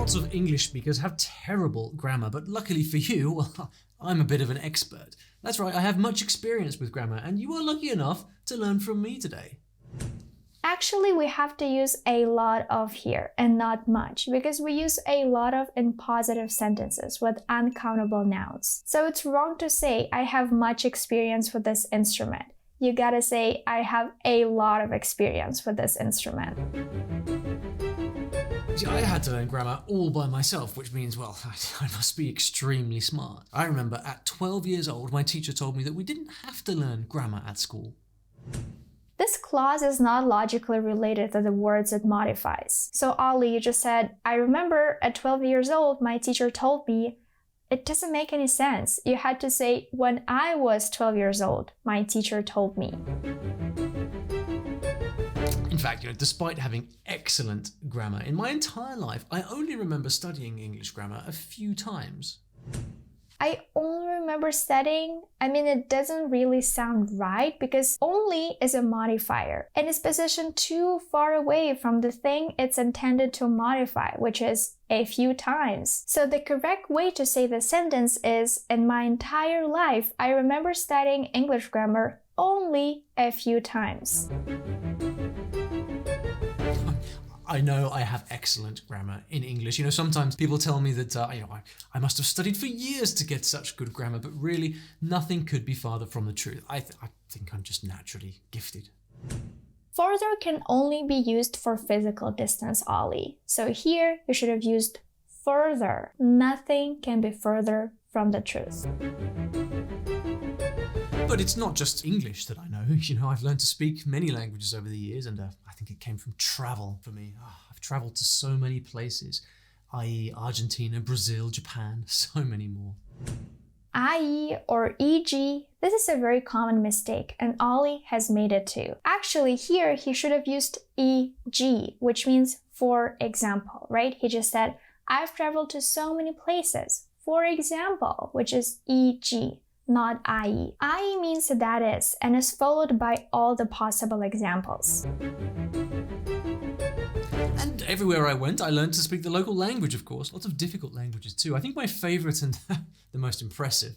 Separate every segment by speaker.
Speaker 1: Lots of English speakers have terrible grammar, but luckily for you, well, I'm a bit of an expert. That's right, I have much experience with grammar, and you are lucky enough to learn from me today.
Speaker 2: Actually, we have to use a lot of here and not much because we use a lot of in positive sentences with uncountable nouns. So it's wrong to say, I have much experience with this instrument. You gotta say, I have a lot of experience with this instrument.
Speaker 1: See, I had to learn grammar all by myself, which means, well, I must be extremely smart. I remember at 12 years old, my teacher told me that we didn't have to learn grammar at school.
Speaker 2: This clause is not logically related to the words it modifies. So Olly, you just said, I remember at 12 years old, my teacher told me. It doesn't make any sense. You had to say, when I was 12 years old, my teacher told me.
Speaker 1: In fact, despite having excellent grammar, in my entire life, I only remember studying English grammar a few times.
Speaker 2: I only remember studying, it doesn't really sound right because only is a modifier and is positioned too far away from the thing it's intended to modify, which is a few times. So the correct way to say the sentence is, in my entire life, I remember studying English grammar only a few times.
Speaker 1: I know I have excellent grammar in English. Sometimes people tell me that I must have studied for years to get such good grammar, but really nothing could be farther from the truth. I think I'm just naturally gifted.
Speaker 2: Further can only be used for physical distance, Olly. So here you should have used further. Nothing can be further from the truth.
Speaker 1: But it's not just English that I know. I've learned to speak many languages over the years, and I think it came from travel for me. I've traveled to so many places, i.e. Argentina, Brazil, Japan, so many more.
Speaker 2: I.e. or e.g. This is a very common mistake, and Olly has made it too. Actually, here he should have used e.g., which means for example, right? He just said, I've traveled to so many places, for example, which is e.g. not i.e. I.e. means that is, and is followed by all the possible examples.
Speaker 1: And everywhere I went, I learned to speak the local language, of course. Lots of difficult languages too. I think my favorite and the most impressive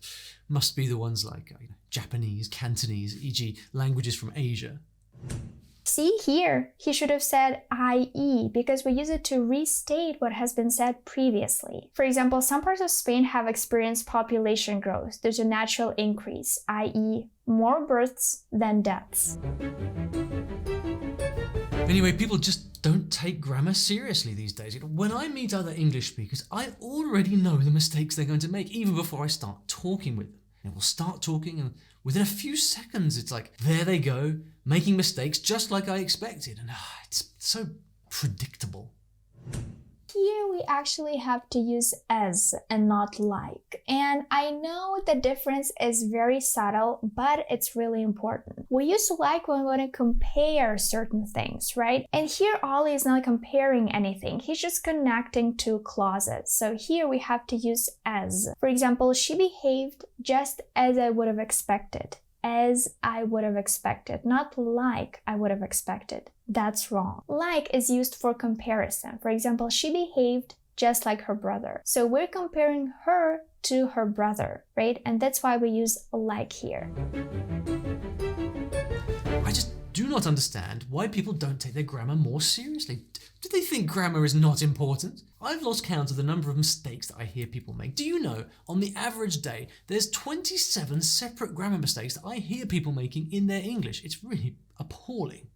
Speaker 1: must be the ones like Japanese, Cantonese, e.g. languages from Asia.
Speaker 2: See here, he should have said i.e. because we use it to restate what has been said previously. For example, some parts of Spain have experienced population growth. There's a natural increase, i.e. more births than deaths.
Speaker 1: Anyway, people just don't take grammar seriously these days. When I meet other English speakers, I already know the mistakes they're going to make even before I start talking with them. And we'll start talking and within a few seconds, it's like, there they go, making mistakes just like I expected. And it's so predictable.
Speaker 2: Here we actually have to use as and not like. And I know the difference is very subtle, but it's really important. We use like when we want to compare certain things, right? And here Olly is not comparing anything. He's just connecting two clauses. So here we have to use as. For example, she behaved just as I would have expected. As I would have expected, not like I would have expected. That's wrong. Like is used for comparison. For example, she behaved just like her brother. So we're comparing her to her brother, right? And that's why we use like here.
Speaker 1: I just do not understand why people don't take their grammar more seriously. Do they think grammar is not important? I've lost count of the number of mistakes that I hear people make. Do you know, on the average day, there's 27 separate grammar mistakes that I hear people making in their English. It's really appalling.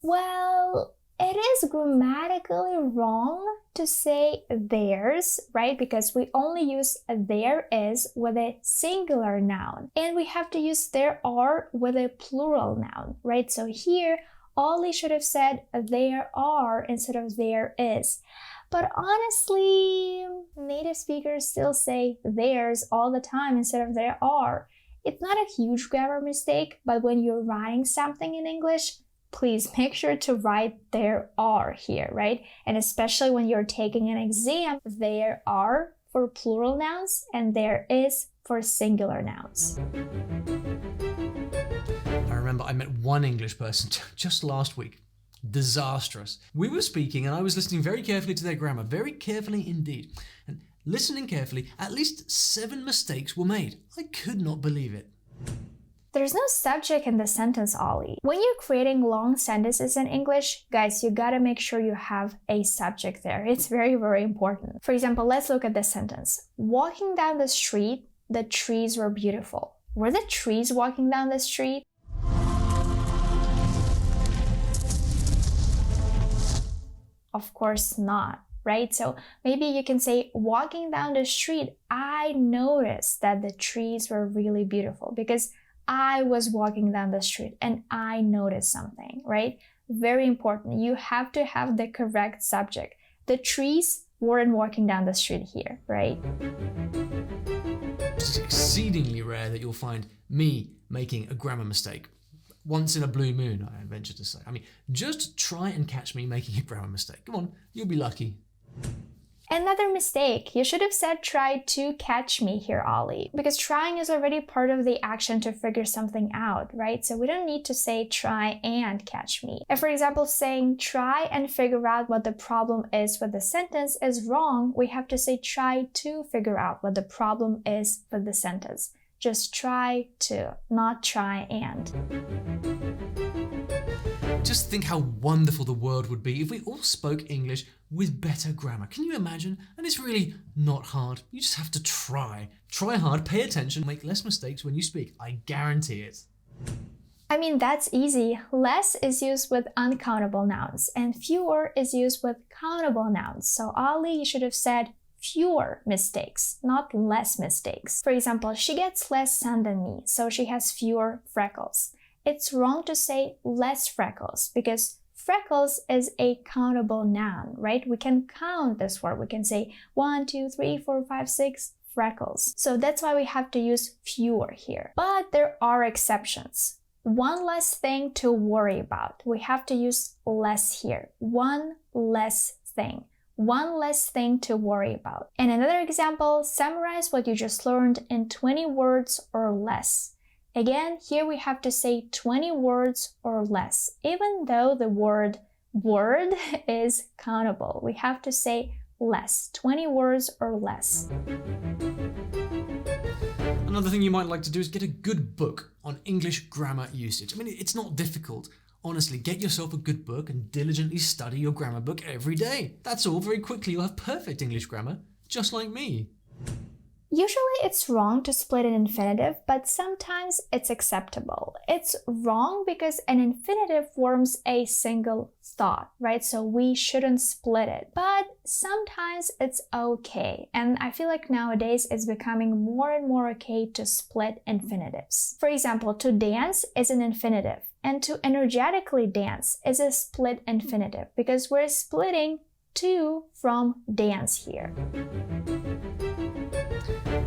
Speaker 2: Well, it is grammatically wrong to say theirs, right? Because we only use there is with a singular noun. And we have to use there are with a plural noun, right? So here, Olly should have said there are instead of there is. But honestly, native speakers still say theirs all the time instead of there are. It's not a huge grammar mistake, but when you're writing something in English, please make sure to write there are here, right? And especially when you're taking an exam, there are for plural nouns and there is for singular nouns.
Speaker 1: I remember I met one English person just last week. disastrous. We were speaking and I was listening very carefully to their grammar, very carefully indeed. And listening carefully, at least 7 mistakes were made. I could not believe it.
Speaker 2: There's no subject in the sentence, Ollie. When you're creating long sentences in English, guys, you gotta make sure you have a subject there. It's very, very important. For example, let's look at this sentence. Walking down the street, the trees were beautiful. Were the trees walking down the street? Of course not, right? So maybe you can say, walking down the street, I noticed that the trees were really beautiful because I was walking down the street and I noticed something, right? Very important. You have to have the correct subject. The trees weren't walking down the street here, right?
Speaker 1: It's exceedingly rare that you'll find me making a grammar mistake. Once in a blue moon, I venture to say. I mean, just try and catch me making a grammar mistake. Come on, you'll be lucky.
Speaker 2: Another mistake. You should have said try to catch me here, Ollie, because trying is already part of the action to figure something out, right? So we don't need to say try and catch me. If, for example, saying try and figure out what the problem is with the sentence is wrong, we have to say try to figure out what the problem is with the sentence. Just try to, not try and.
Speaker 1: Just think how wonderful the world would be if we all spoke English with better grammar. Can you imagine? And it's really not hard. You just have to try. Try hard, pay attention, make less mistakes when you speak. I guarantee it.
Speaker 2: I mean, that's easy. Less is used with uncountable nouns and fewer is used with countable nouns. So Ollie, you should have said fewer mistakes, not less mistakes. For example, she gets less sun than me, so she has fewer freckles. It's wrong to say less freckles because freckles is a countable noun, right? We can count this word. We can say 1, 2, 3, 4, 5, 6 freckles. So that's why we have to use fewer here. But there are exceptions. One less thing to worry about. We have to use less here. One less thing. One less thing to worry about. And another example, summarize what you just learned in 20 words or less. Again, here we have to say 20 words or less. Even though the word is countable, we have to say less, 20 words or less.
Speaker 1: Another thing you might like to do is get a good book on English grammar usage. I mean, it's not difficult. Honestly, get yourself a good book and diligently study your grammar book every day. That's all. Very quickly you'll have perfect English grammar, just like me.
Speaker 2: Usually it's wrong to split an infinitive, but sometimes it's acceptable. It's wrong because an infinitive forms a single thought, right? So we shouldn't split it. But sometimes it's okay. And I feel like nowadays it's becoming more and more okay to split infinitives. For example, to dance is an infinitive, and to energetically dance is a split infinitive because we're splitting to from dance here.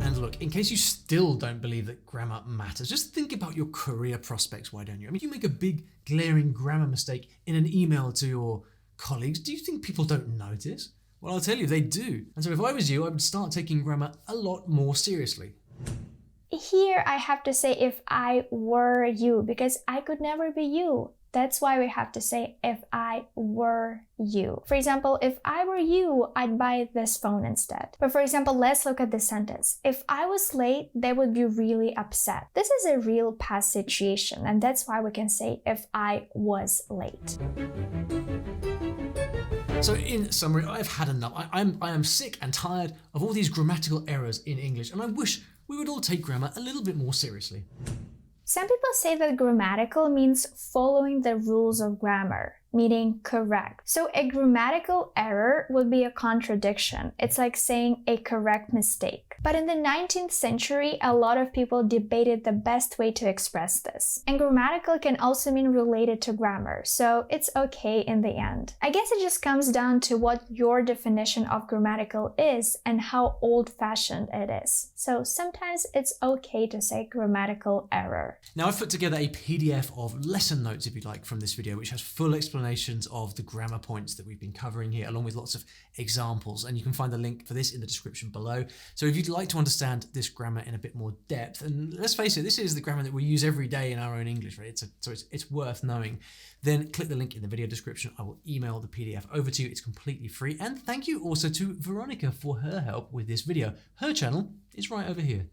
Speaker 1: And look, in case you still don't believe that grammar matters, just think about your career prospects, why don't you? I mean, you make a big glaring grammar mistake in an email to your colleagues, do you think people don't notice? Well, I'll tell you, they do. And so if I was you, I would start taking grammar a lot more seriously.
Speaker 2: Here I have to say if I were you, because I could never be you. That's why we have to say if I were you. For example, if I were you, I'd buy this phone instead. But for example, let's look at this sentence. If I was late, they would be really upset. This is a real past situation, and that's why we can say if I was late.
Speaker 1: So in summary, I've had enough. I am sick and tired of all these grammatical errors in English, and I wish we would all take grammar a little bit more seriously.
Speaker 2: Some people say that grammatical means following the rules of grammar, meaning correct. So a grammatical error would be a contradiction. It's like saying a correct mistake. But in the 19th century, a lot of people debated the best way to express this. And grammatical can also mean related to grammar, so it's okay in the end. I guess it just comes down to what your definition of grammatical is and how old-fashioned it is. So sometimes it's okay to say grammatical error.
Speaker 1: Now I've put together a PDF of lesson notes, if you'd like, from this video, which has full explanations of the grammar points that we've been covering here, along with lots of examples. And you can find the link for this in the description below. So if you'd you'd like to understand this grammar in a bit more depth, and let's face it, this is the grammar that we use every day in our own English, right? So it's worth knowing, then click the link in the video description. I will email the PDF over to you. It's completely free. And thank you also to Veronica for her help with this video. Her channel is right over here.